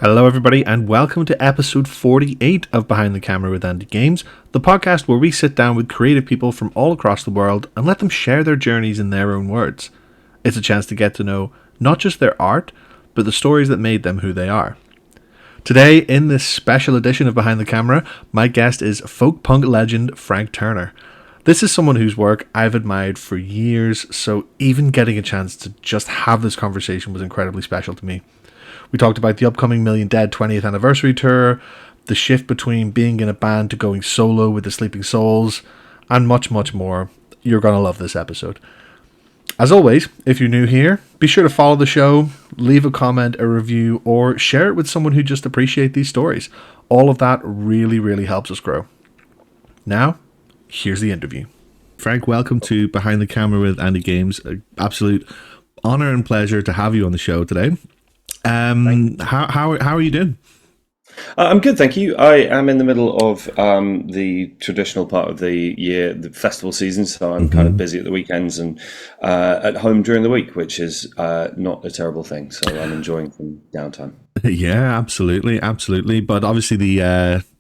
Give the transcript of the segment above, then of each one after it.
Hello, everybody, and welcome to episode 48 of Behind the Camera with AndyGames, the podcast where we sit down with creative people from all across the world and let them share their journeys in their own words. It's a chance to get to know not just their art, but the stories that made them who they are. Today, in this special edition of Behind the Camera, my guest is folk punk legend Frank Turner. This is someone whose work I've admired for years, so even getting a chance to just have this conversation was incredibly special to me. We talked about the upcoming Million Dead 20th anniversary tour, the shift between being in a band to going solo with the Sleeping Souls, and much, much more. You're going to love this episode. As always, if you're new here, be sure to follow the show, leave a comment, a review, or share it with someone who just appreciates these stories. All of that really, really helps us grow. Now, here's the interview. Frank, welcome to Behind the Camera with AndyGames. An absolute honor and pleasure to have you on the show today. How are you doing? I'm good, thank you. I am in the middle of the traditional part of the year, the festival season, so I'm kind of busy at the weekends and at home during the week, which is not a terrible thing. So I'm enjoying some downtime. Yeah, absolutely. But obviously the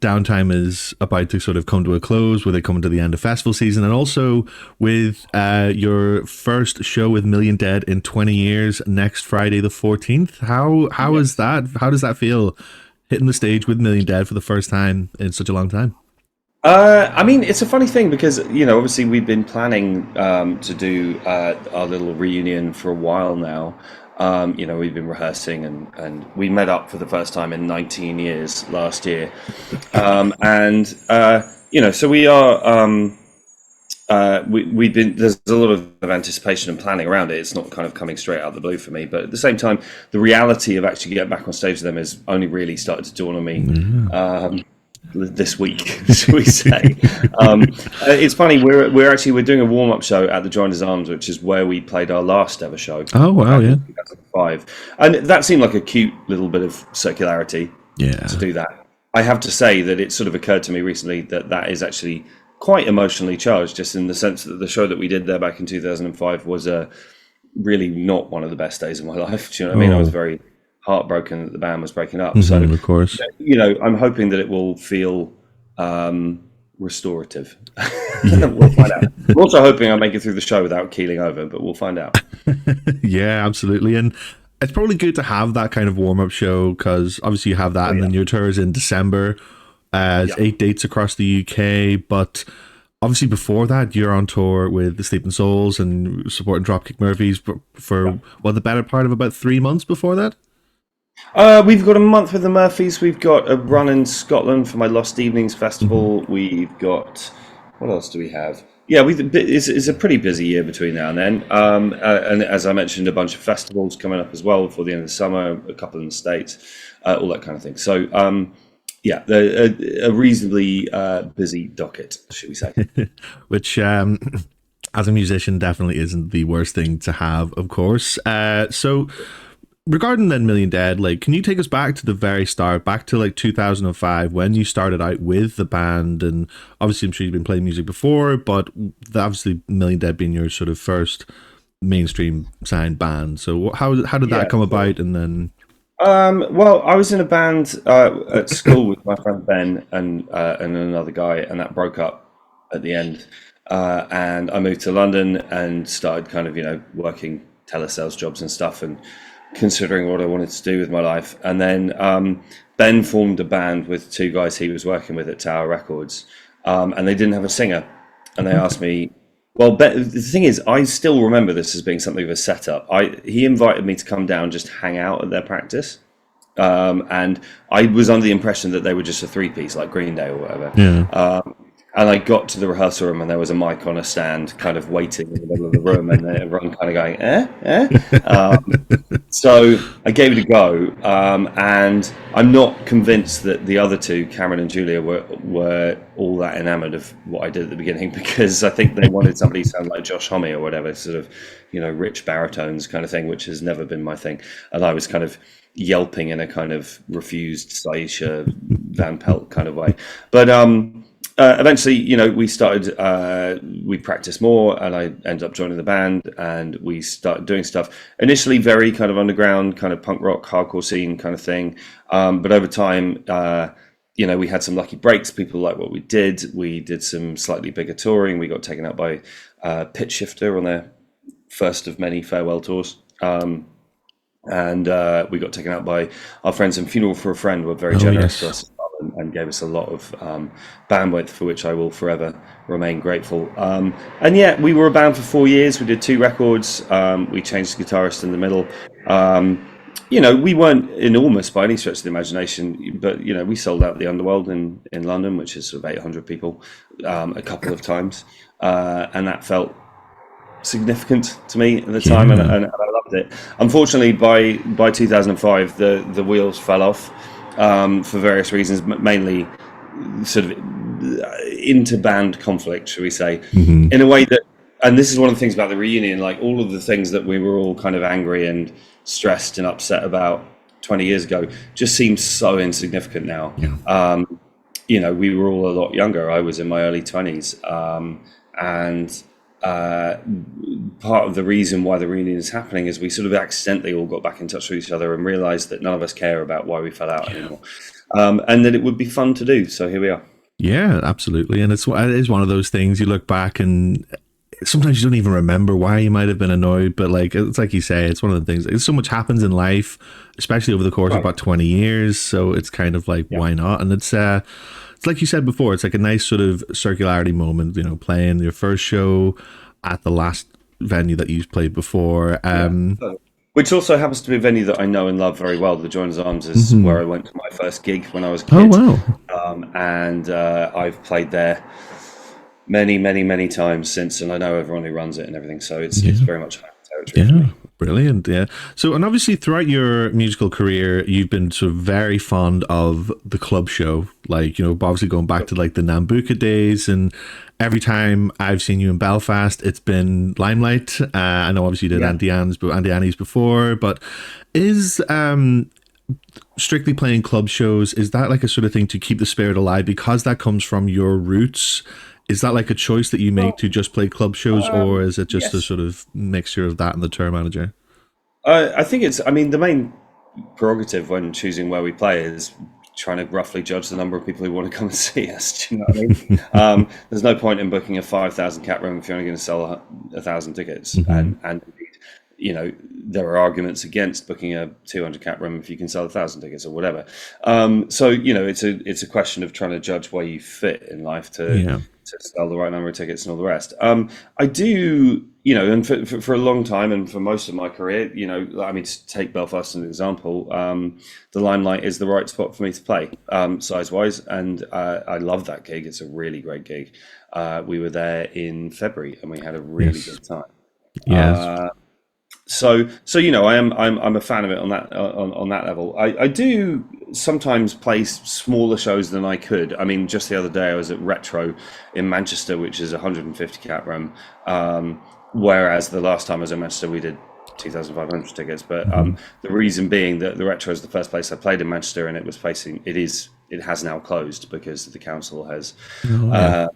downtime is about to sort of come to a close with it coming to the end of festival season, and also with your first show with Million Dead in 20 years next Friday the 14th. How is that? How does that feel? Hitting the stage with Million Dead for the first time in such a long time? I mean, it's a funny thing because, obviously we've been planning to do our little reunion for a while now. We've been rehearsing and we met up for the first time in 19 years last year. So we are... we've been, there's a lot of anticipation and planning around it. It's not kind of coming straight out of the blue for me, but at the same time, the reality of actually getting back on stage with them has only really started to dawn on me this week, shall we say. It's funny, we're doing a warm-up show at the Joiners Arms, which is where we played our last ever show. Oh wow, yeah. 2005. And that seemed like a cute little bit of circularity to do that. I have to say that it sort of occurred to me recently that is actually quite emotionally charged, just in the sense that the show that we did there back in 2005 was really not one of the best days of my life. Do you know what I mean? I was very heartbroken that the band was breaking up. So, of course, I'm hoping that it will feel restorative. We'll find out. I'm also hoping I'll make it through the show without keeling over, but we'll find out. Yeah, absolutely. And it's probably good to have that kind of warm-up show, because obviously you have that, and then your tour is in December. 8 dates across the UK, but obviously before that you're on tour with the Sleeping Souls and supporting Dropkick Murphys for the better part of about 3 months before that. We've got a month with the Murphys. We've got a run in Scotland for my Lost Evenings festival. We've got, what else do we have? Yeah, it's a pretty busy year between now and then. And as I mentioned, a bunch of festivals coming up as well before the end of the summer, a couple in the States, all that kind of thing. So a reasonably busy docket, should we say. Which, as a musician, definitely isn't the worst thing to have, of course. So, regarding then Million Dead, can you take us back to the very start, back to 2005, when you started out with the band? And obviously, I'm sure you've been playing music before, but obviously Million Dead being your sort of first mainstream signed band. So, how did that come about? And then... Well, I was in a band at school with my friend Ben and another guy, and that broke up at the end. And I moved to London and started kind of, working telesales jobs and stuff and considering what I wanted to do with my life. And then Ben formed a band with two guys he was working with at Tower Records, and they didn't have a singer. And they asked me, well, Ben, the thing is, I still remember this as being something of a setup. He invited me to come down, just hang out at their practice. And I was under the impression that they were just a three-piece, like Green Day or whatever. Yeah. And I got to the rehearsal room and there was a mic on a stand kind of waiting in the middle of the room, and then everyone kind of going, So I gave it a go. And I'm not convinced that the other two, Cameron and Julia, were all that enamored of what I did at the beginning, because I think they wanted somebody to sound like Josh Homme or whatever, sort of, rich baritones kind of thing, which has never been my thing. And I was kind of yelping in a kind of refused Saisha Van Pelt kind of way. But eventually, we practiced more, and I ended up joining the band, and we started doing stuff. Initially, very kind of underground, kind of punk rock, hardcore scene kind of thing. But over time, we had some lucky breaks. People liked what we did. We did some slightly bigger touring. We got taken out by Pitch Shifter on their first of many farewell tours. And we got taken out by our friends in Funeral for a Friend, were very Oh generous to yes. us as well, and gave us a lot of bandwidth, for which I will forever remain grateful. And yeah, we were a band for 4 years. We did 2 records. We changed guitarist in the middle. We weren't enormous by any stretch of the imagination, but we sold out the Underworld in London, which is sort of 800 people, a couple of times, and that felt significant to me at the time, and, Yeah. and I loved it. Unfortunately, by 2005, the wheels fell off for various reasons, mainly sort of inter-band conflict, shall we say, Hmm. in a way that. And this is one of the things about the reunion, like all of the things that we were all kind of angry and stressed and upset about 20 years ago just seems so insignificant now. Yeah. We were all a lot younger. I was in my early 20s. And uh, part of the reason why the reunion is happening is we sort of accidentally all got back in touch with each other and realized that none of us care about why we fell out anymore. And that it would be fun to do. So here we are. Yeah, absolutely. And it is one of those things you look back and sometimes you don't even remember why you might have been annoyed, but like it's like you say, it's one of the things. So much happens in life, especially over the course of Right. about 20 years. So it's kind of like Yeah. why not? And it's like you said before, it's like a nice sort of circularity moment. Playing your first show at the last venue that you played before. Yeah. Which also happens to be a venue that I know and love very well. The Joiners Arms is where I went to my first gig when I was a Oh kid. wow. And I've played there many, many, many times since, and I know everyone who runs it and everything. So it's very much home territory for Yeah, me. brilliant. Yeah. So, and obviously, throughout your musical career, you've been sort of very fond of the club show. Like, obviously going back to like the Nambucca days, and every time I've seen you in Belfast, it's been Limelight. I know obviously you did Yeah. Andy Annie's before, but is strictly playing club shows, is that like a sort of thing to keep the spirit alive because that comes from your roots? Is that like a choice that you make Well, to just play club shows, or is it just a yes. sort of mixture of that and the tour manager? I think I mean, the main prerogative when choosing where we play is trying to roughly judge the number of people who want to come and see us. Do you know what I mean? There's no point in booking a 5,000 cap room if you're only going to sell 1,000 tickets. Hmm. And indeed, there are arguments against booking a 200 cap room if you can sell 1,000 tickets or whatever. So it's a question of trying to judge where you fit in life Yeah. to sell the right number of tickets and all the rest. I do, and for a long time and for most of my career, I mean, to take Belfast as an example, the Limelight is the right spot for me to play, size wise, and I love that gig. It's a really great gig. We were there in February and we had a really Yes. good time. Yes. So I'm a fan of it on that level. I do sometimes play smaller shows than I could. I mean, just the other day I was at Retro in Manchester, which is 150 cap room, whereas the last time I was in Manchester we did 2,500 tickets. But the reason being that the Retro is the first place I played in Manchester, and it has now closed because the council has Oh yeah.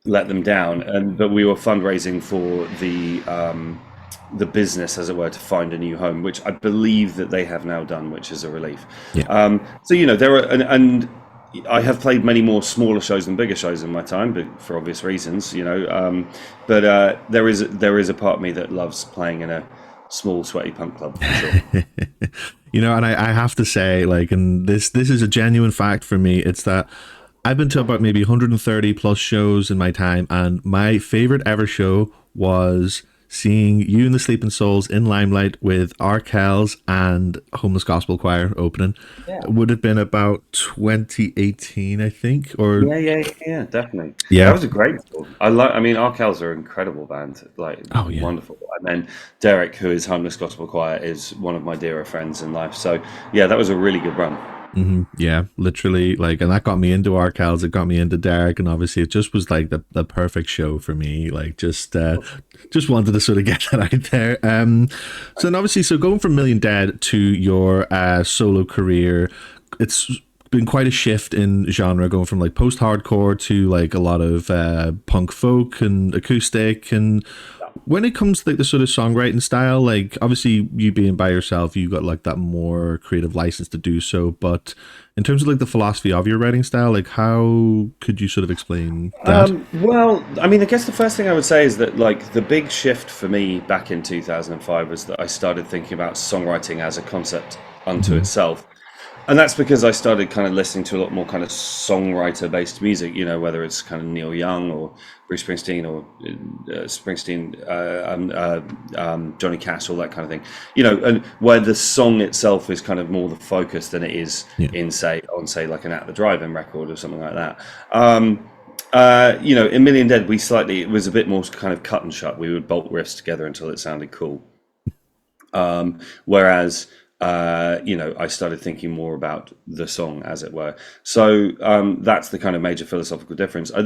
let them down. But we were fundraising for the business, as it were, to find a new home, which I believe that they have now done, which is a relief. Yeah. So there are, and I have played many more smaller shows than bigger shows in my time, but for obvious reasons, But there is a part of me that loves playing in a small, sweaty punk club for sure. And I have to say, like, and this is a genuine fact for me. It's that I've been to about maybe 130 plus shows in my time, and my favorite ever show was seeing you and the Sleeping Souls in Limelight with Arkells and Homeless Gospel Choir opening. Yeah. It would have been about 2018, I think, or Yeah, definitely. That yeah. was a great tour. I mean, Arkells are an incredible band, like Oh yeah. wonderful. And then Derek, who is Homeless Gospel Choir, is one of my dearer friends in life. So yeah, that was a really good run. Yeah, literally, like, and that got me into Arkells. It got me into Derek, and obviously, it just was like the perfect show for me. Like, just wanted to sort of get that out there. So, and obviously, so going from Million Dead to your solo career, it's been quite a shift in genre, going from like post-hardcore to like a lot of punk folk and acoustic. And when it comes to like the sort of songwriting style, like obviously you being by yourself, you got like that more creative license to do so. But in terms of like the philosophy of your writing style, like how could you sort of explain that? Well, I mean, I guess the first thing I would say is that like the big shift for me back in 2005 was that I started thinking about songwriting as a concept unto Mm-hmm. itself. And that's because I started kind of listening to a lot more kind of songwriter based music, you know, whether it's kind of Neil Young or Bruce Springsteen or Johnny Cash, all that kind of thing, you know, and where the song itself is kind of more the focus than it is Yeah. in, say, like an At the Drive-In record or something like that. You know, in Million Dead, it was a bit more kind of cut and shut. We would bolt riffs together until it sounded cool. Whereas, you know, I started thinking more about the song, as it were. So that's the kind of major philosophical difference. I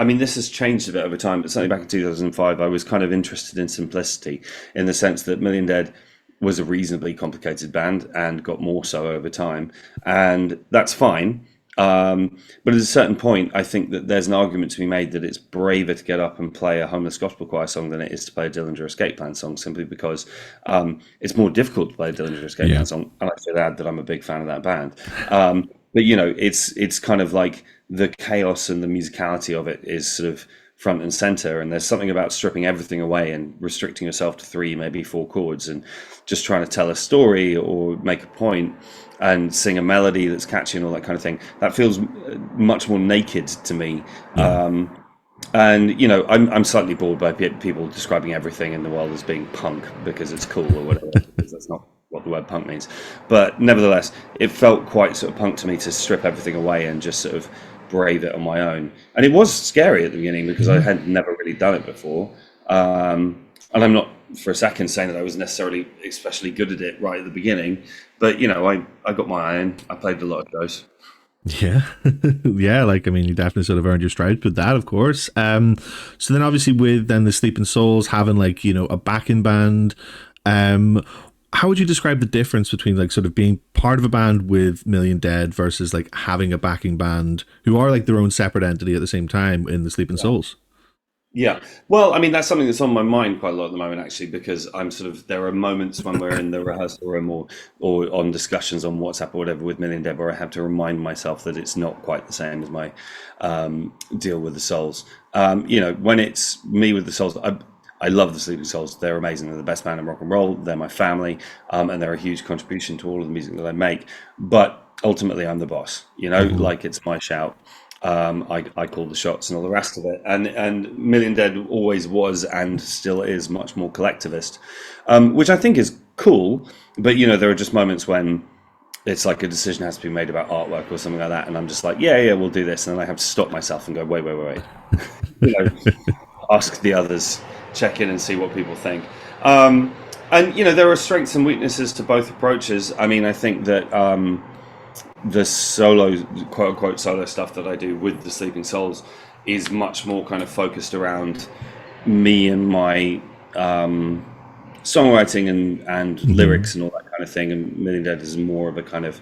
mean, this has changed a bit over time, but certainly back in 2005, I was kind of interested in simplicity in the sense that Million Dead was a reasonably complicated band and got more so over time. And that's fine. But at a certain point, I think that there's an argument to be made that it's braver to get up and play a homeless gospel choir song than it is to play a Dillinger Escape Plan song, simply because it's more difficult to play a Dillinger Escape Yeah. Plan song. And I should add that I'm a big fan of that band. But you know, it's kind of like the chaos and the musicality of it is sort of front and center, and there's something about stripping everything away and restricting yourself to three, maybe four chords, and just trying to tell a story or make a point and sing a melody that's catchy and all that kind of thing. That feels much more naked to me. Yeah. And you know, I'm slightly bored by people describing everything in the world as being punk because it's cool or whatever, because that's not what the word punk means. But nevertheless, it felt quite sort of punk to me to strip everything away and just sort of brave it on my own. And it was scary at the beginning because I had never really done it before. And I'm not for a second saying that I was necessarily especially good at it right at the beginning, but you know, I got my eye in. I played a lot of shows. Yeah. Yeah, like I mean you definitely sort of earned your stripes with that, of course. So then obviously with then the Sleeping Souls having like, you know, a backing band, um how would you describe the difference between like sort of being part of a band with Million Dead versus like having a backing band who are like their own separate entity at the same time in the Sleeping Souls? Yeah. Well, I mean, that's something that's on my mind quite a lot at the moment, actually, because I'm sort of, there are moments when we're in the rehearsal room or on discussions on WhatsApp or whatever with Million Dead where I have to remind myself that it's not quite the same as my deal with the Souls. You know, when it's me with the Souls, I love the Sleeping Souls. They're amazing. They're the best band in rock and roll. They're my family, and they're a huge contribution to all of the music that I make. But ultimately, I'm the boss. You know, Mm-hmm. like it's my shout. I call the shots and all the rest of it. And Million Dead always was and still is much more collectivist, which I think is cool. But you know, there are just moments when it's like a decision has to be made about artwork or something like that, and I'm just like, yeah, we'll do this, and then I have to stop myself and go, wait, you know, ask the others, check in and see what people think. And you know, there are strengths and weaknesses to both approaches. I mean, I think that the solo, quote unquote, solo stuff that I do with the Sleeping Souls is much more kind of focused around me and my songwriting and Mm-hmm. lyrics and all that kind of thing. And Million Dead is more of a kind of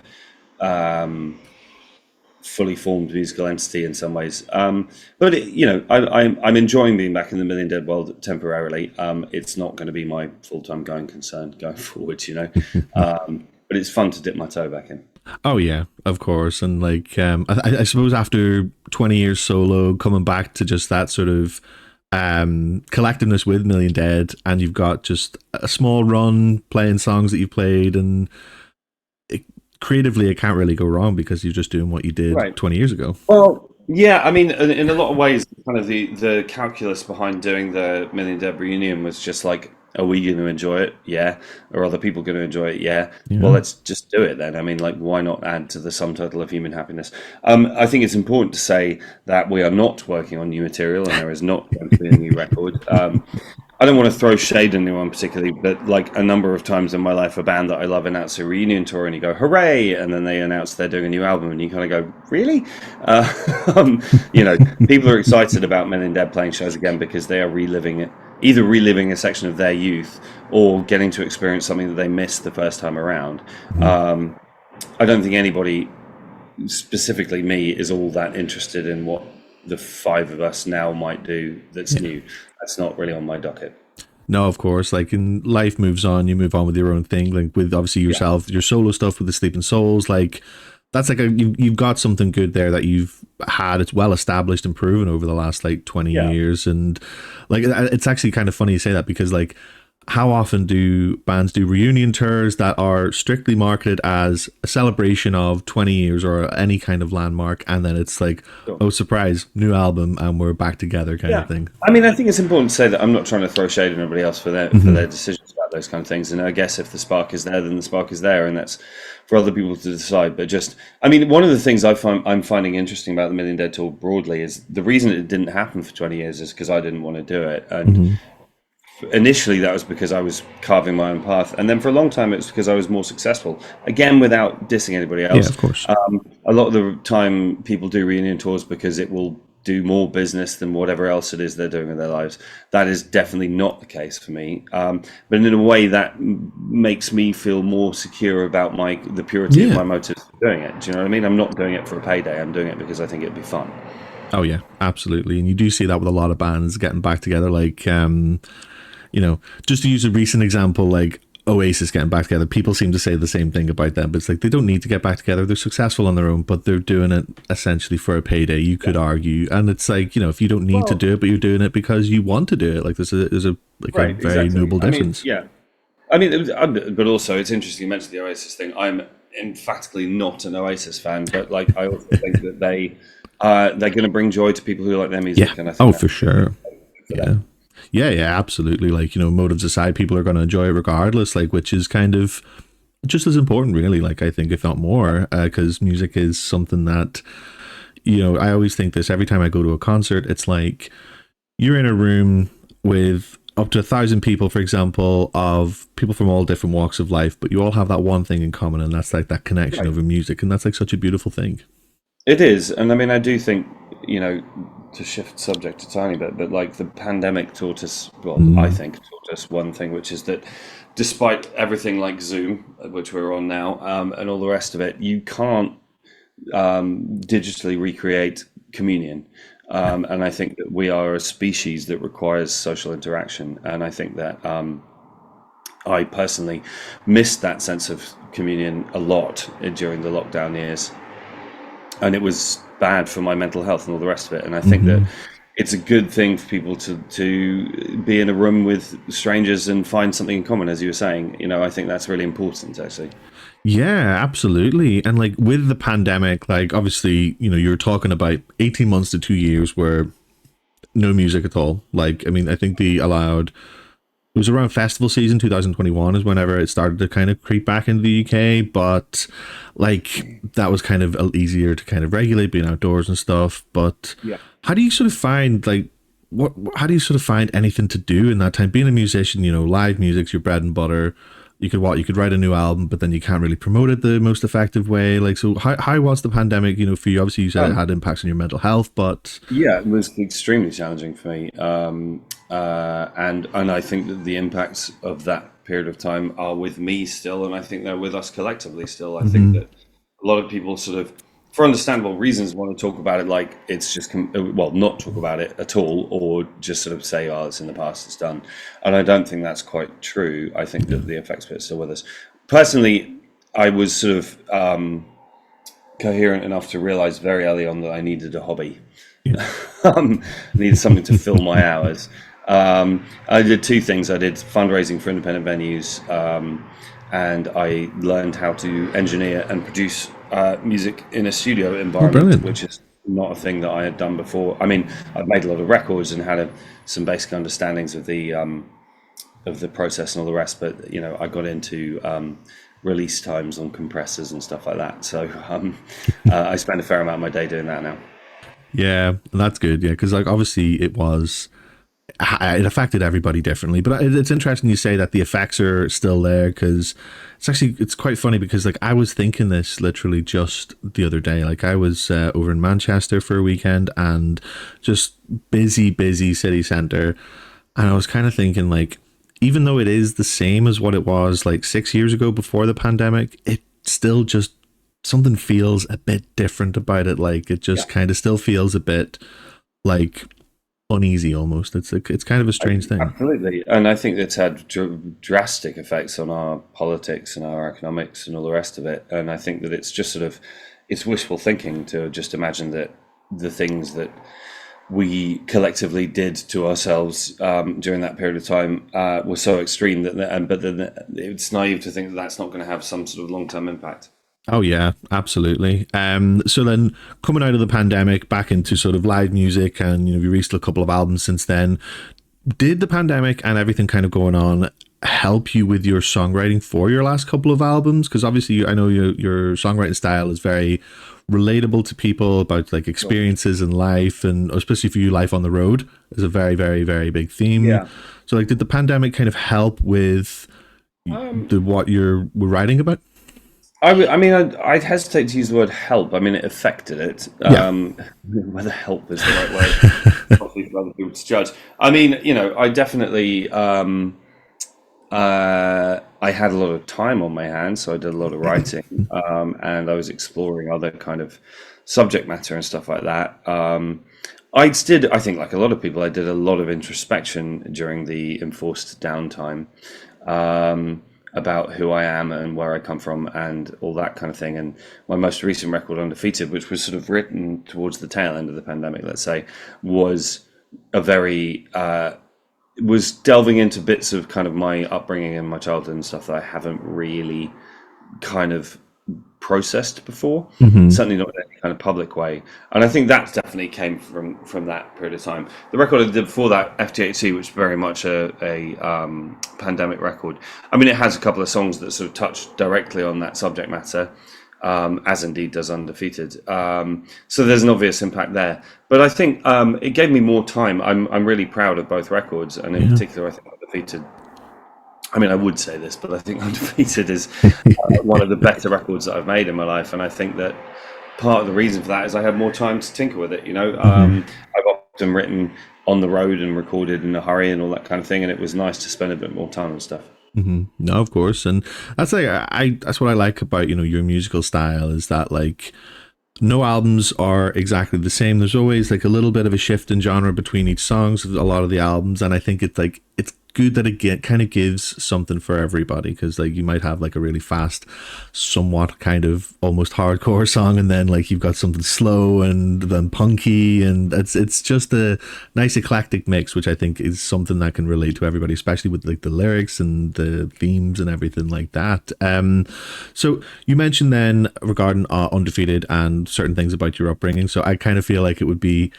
fully formed musical entity in some ways. But it, you know, I'm enjoying being back in the Million Dead world temporarily. It's not going to be my full time going concern going forward, you know. But it's fun to dip my toe back in. Oh yeah, of course. And like I suppose after 20 years solo, coming back to just that sort of collectiveness with Million Dead, and you've got just a small run playing songs that you played, and it, creatively it can't really go wrong because you're just doing what you did Right. 20 years ago. Well, yeah, I mean, in a lot of ways, kind of the calculus behind doing the Million Dead reunion was just like, are we going to enjoy it? Yeah. Are other people going to enjoy it? Yeah. Well, Yeah. let's just do it then. I mean, like, why not add to the sum total of human happiness? I think it's important to say that we are not working on new material, and there is not going to be a new record. I don't want to throw shade on anyone particularly, but like a number of times in my life, a band that I love announced a reunion tour, and you go, "Hooray!" and then they announce they're doing a new album, and you kind of go, "Really?" You know, people are excited about Men in Dead playing shows again because they are reliving it, either reliving a section of their youth or getting to experience something that they missed the first time around. I don't think anybody, specifically me, is all that interested in what the five of us now might do that's Yeah. new. That's not really on my docket. No, of course. Like, in life moves on, you move on with your own thing. Like with obviously Yeah. yourself, your solo stuff with the Sleeping Souls. Like that's like you've got something good there that you've had. It's well established and proven over the last like 20 years, and like it's actually kind of funny you say that because like how often do bands do reunion tours that are strictly marketed as a celebration of 20 years or any kind of landmark, and then it's like, Sure. oh surprise, new album and we're back together kind of Yeah, thing. I mean, I think it's important to say that I'm not trying to throw shade at anybody else for their decisions about those kind of things. And I guess if the spark is there, then the spark is there, and that's for other people to decide. But just, I mean, one of the things I'm finding interesting about the Million Dead tour broadly is the reason it didn't happen for 20 years is because I didn't want to do it, and Hmm. initially that was because I was carving my own path, and then for a long time it was because I was more successful. Again, without dissing anybody Yeah, else, of course. a lot of the time people do reunion tours because it will do more business than whatever else it is they're doing in their lives. That is definitely not the case for me. But in a way that makes me feel more secure about the purity of Yeah. my motives for doing it. Do you know what I mean? I'm not doing it for a payday. I'm doing it because I think it'd be fun. Oh yeah, absolutely. And you do see that with a lot of bands getting back together. Like, you know, just to use a recent example, like Oasis getting back together. People seem to say the same thing about them, but it's like they don't need to get back together. They're successful on their own, but they're doing it essentially for a payday. You could argue, and it's like, you know, if you don't need to Well, do it, but you're doing it because you want to do it, like there's a like a right, very exactly. noble I mean, difference. yeah. I mean, but also it's interesting you mentioned the Oasis thing. I'm emphatically not an Oasis fan, but like I also think that they're going to bring joy to people who like their Yeah. music, and I think Oh, that's for sure. for Yeah. them. Yeah, yeah, absolutely. Like, you know, motives aside, people are going to enjoy it regardless, like, which is kind of just as important, really. Like, I think, if not more, because music is something that, you know, I always think this every time I go to a concert. It's like you're in a room with up to 1,000 people, for example, of people from all different walks of life, but you all have that one thing in common, and that's like that connection Right. over music. And that's like such a beautiful thing. It is, and I mean, I do think you know to shift subject a tiny bit, but like the pandemic taught us, well, I Mm. think taught us one thing, which is that despite everything like Zoom, which we're on now, and all the rest of it, you can't digitally recreate communion. And I think that we are a species that requires social interaction. And I think that I personally missed that sense of communion a lot during the lockdown years. And it was bad for my mental health and all the rest of it. And I think that Hmm. it's a good thing for people to be in a room with strangers and find something in common, as you were saying. You know, I think that's really important, actually. Yeah, absolutely. And like with the pandemic, like obviously, you know, you're talking about 18 months to 2 years where no music at all. Like, I mean, I think they allowed, it was around festival season 2021 is whenever it started to kind of creep back into the UK, but like that was kind of easier to kind of regulate being outdoors and stuff. But Yeah. how do you sort of find like, how do you sort of find anything to do in that time? Being a musician, you know, live music's your bread and butter. You could write a new album, but then you can't really promote it the most effective way. Like, so how was the pandemic, you know, for you? Obviously you said it Um, had impacts on your mental health, but Yeah, it was extremely challenging for me, and I think that the impacts of that period of time are with me still, and I think they're with us collectively still. I think mhm. that a lot of people sort of, for understandable reasons, want to talk about it like it's just well, not talk about it at all, or just sort of say, "Oh, it's in the past, it's done," and I don't think that's quite true. I think Yeah. that the effects of it are still with us. Personally, I was sort of coherent enough to realize very early on that I needed a hobby. Yeah. I needed something to fill my hours. I did two things. I did fundraising for independent venues, and I learned how to engineer and produce music in a studio Oh, environment, brilliant. which is not a thing that I had done before. I mean, I've made a lot of records and had some basic understandings of the process and all the rest, but you know, I got into release times on compressors and stuff like that. So I spend a fair amount of my day doing that now. Yeah, that's good. Yeah, because like obviously it affected everybody differently, but it's interesting you say that the effects are still there because it's quite funny because like I was thinking this literally just the other day. Like I was over in Manchester for a weekend and just busy city center, and I was kind of thinking like even though it is the same as what it was like 6 years ago before the pandemic, it still just something feels a bit different about it. Like it Yeah, just kind of still feels a bit like uneasy almost. It's kind of a strange thing. absolutely. And I think it's had drastic effects on our politics and our economics and all the rest of it. And I think that it's just sort of it's wishful thinking to just imagine that the things that we collectively did to ourselves during that period of time were so extreme that, but then it's naive to think that that's not going to have some sort of long term impact. Oh yeah, absolutely. So then coming out of the pandemic back into sort of live music, and you released a couple of albums since then. Did the pandemic and everything kind of going on help you with your songwriting for your last couple of albums? Because obviously, I know your songwriting style is very relatable to people about like Sure. experiences in life, and especially for you, life on the road is a very, very, very big theme. Yeah. So, like, did the pandemic kind of help with Um, the what you're were writing about? I mean, I'd hesitate to use the word help. I mean, it affected it. Yeah. Whether help is the right word, probably for other people to judge. I mean, I definitely I had a lot of time on my hands, so I did a lot of writing, and I was exploring other kind of subject matter and stuff like that. I think, like a lot of people, I did a lot of introspection during the enforced downtime about who I am and where I come from and all that kind of thing. And my most recent record, Undefeated, which was sort of written towards the tail end of the pandemic, let's say, was a very was delving into bits of kind of my upbringing and my childhood and stuff that I haven't really kind of processed before. Mm-hmm. Certainly not in any kind of public way. And I think that definitely came from that period of time. The record I did before that, FTHC, which was very much a pandemic record. I mean, it has a couple of songs that sort of touch directly on that subject matter. As indeed does Undefeated. So there's an obvious impact there. But I think it gave me more time. I'm really proud of both records, and in Yeah. particular, I think Undefeated. I mean, I would say this, but I think Undefeated is one of the better records that I've made in my life, and I think that part of the reason for that is I had more time to tinker with it. Mm-hmm. I've often written on the road and recorded in a hurry and all that kind of thing, and it was nice to spend a bit more time on stuff. Mm-hmm. No, of course, and that's like that's what I like about your musical style is that like no albums are exactly the same. There's always like a little bit of a shift in genre between each songs of a lot of the albums, and I think it's good that it kind of gives something for everybody because like you might have like a really fast, somewhat kind of almost hardcore song, and then like you've got something slow and then punky, and it's just a nice eclectic mix, which I think is something that can relate to everybody, especially with like the lyrics and the themes and everything like that. So you mentioned then regarding Undefeated and certain things about your upbringing. So I kind of feel like it would be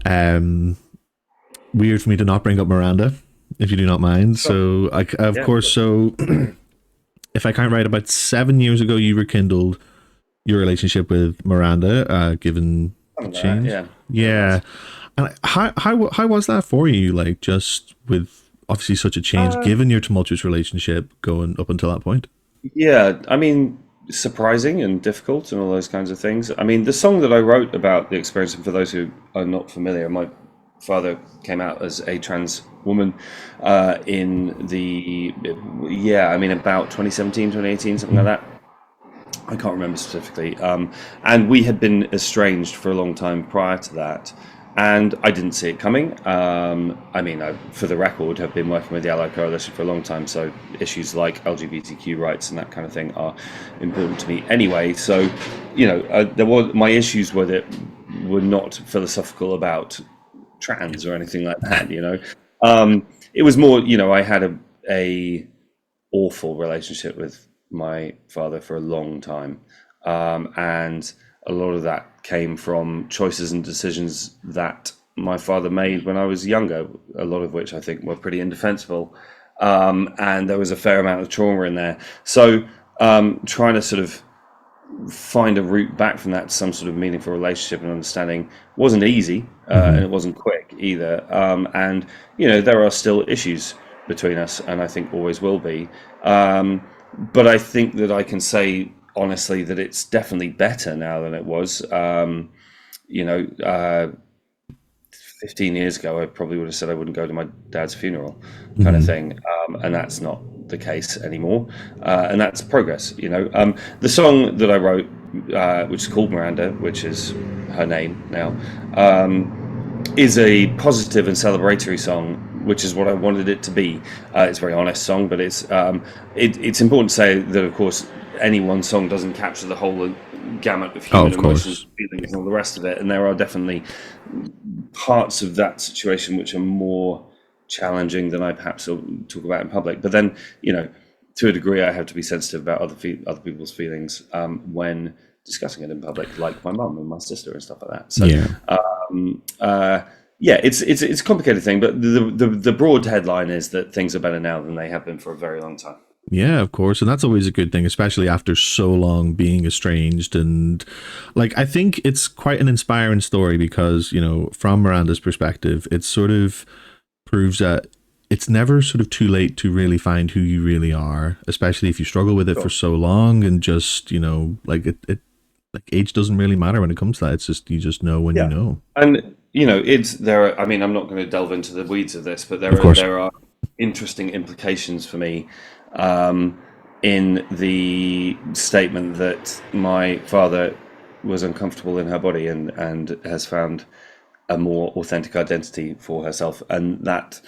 um, weird for me to not bring up Miranda, if you do not mind. Sure. So of Yeah. course, so if I can't right, about 7 years ago, you rekindled your relationship with Miranda, given the Something like that. change. Yeah. Yeah, Thereabouts. and how was that for you? Like just with obviously such a change, Uh, given your tumultuous relationship going up until that point. yeah. I mean, surprising and difficult and all those kinds of things. I mean, the song that I wrote about the experience, and for those who are not familiar, my father came out as a trans woman in the, yeah, I mean, about 2017, 2018, something like Mhm. that. I can't remember specifically. And we had been estranged for a long time prior to that. And I didn't see it coming. I mean, for the record, have been working with the Allied Coalition for a long time, so issues like LGBTQ rights and that kind of thing are important to me anyway. So, there was my issues with it were not philosophical about trans or anything like that. It was more, I had a awful relationship with my father for a long time. And a lot of that came from choices and decisions that my father made when I was younger, a lot of which I think were pretty indefensible. And there was a fair amount of trauma in there. So trying to sort of find a route back from that to some sort of meaningful relationship and understanding wasn't easy, and Mhm. it wasn't quick either. And there are still issues between us, and I think always will be. But I think that I can say honestly that it's definitely better now than it was. You know, uh, 15 years ago, I probably would have said I wouldn't go to my dad's funeral, kind of Mhm. thing. And that's not the case anymore. And that's progress. The song that I wrote which is called Miranda, which is her name now, is a positive and celebratory song, which is what I wanted it to be. It's a very honest song, but it's important to say that, of course, any one song doesn't capture the whole gamut of Oh, human of emotions, course. feelings, and all the rest of it. And there are definitely parts of that situation which are more challenging than I perhaps talk about in public. But then, to a degree, I have to be sensitive about other people's feelings when discussing it in public, like my mum and my sister and stuff like that. So, Yeah. yeah, it's a complicated thing, but the broad headline is that things are better now than they have been for a very long time. Yeah, of course. And that's always a good thing, especially after so long being estranged. And like, I think it's quite an inspiring story because, from Miranda's perspective, it sort of proves that it's never sort of too late to really find who you really are, especially if you struggle with it for Sure. so long and just, like it like age doesn't really matter when it comes to that. It's just, you just know when you Yeah, know. and it's there. I mean, I'm not going to delve into the weeds of this, but Of there are course. there are interesting implications for me um, in the statement that my father was uncomfortable in her body and has found a more authentic identity for herself, and that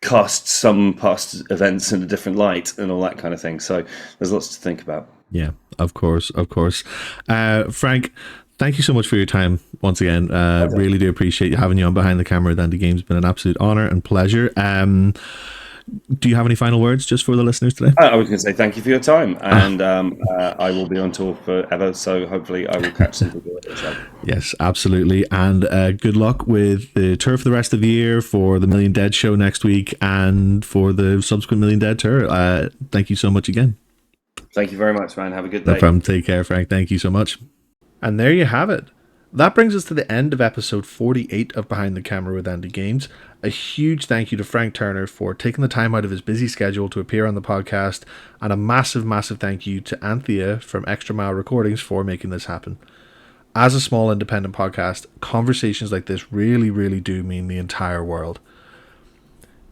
casts some past events in a different light and all that kind of thing. So there's lots to think about. Yeah, of course, of course. Frank, thank you so much for your time once again. Really do appreciate you having you on behind the camera with AndyGames. It's been an absolute honor and pleasure. Do you have any final words just for the listeners today? I was going to say thank you for your time, and I will be on tour forever. So hopefully, I will catch some people at the show. Yes, absolutely. And good luck with the tour for the rest of the year, for the Million Dead show next week, and for the subsequent Million Dead tour. Thank you so much again. Thank you very much, man. Have a good No day. problem. Take care, Frank. Thank you so much. And there you have it. That brings us to the end of episode 48 of Behind the Camera with AndyGames. A huge thank you to Frank Turner for taking the time out of his busy schedule to appear on the podcast, and a massive, massive thank you to Anthea from Extra Mile Recordings for making this happen. As a small independent podcast, conversations like this really, really do mean the entire world.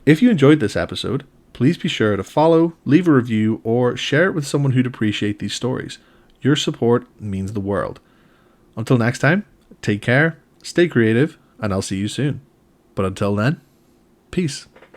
If you enjoyed this episode, please be sure to follow, leave a review, or share it with someone who'd appreciate these stories. Your support means the world. Until next time, take care, stay creative, and I'll see you soon. But until then, peace.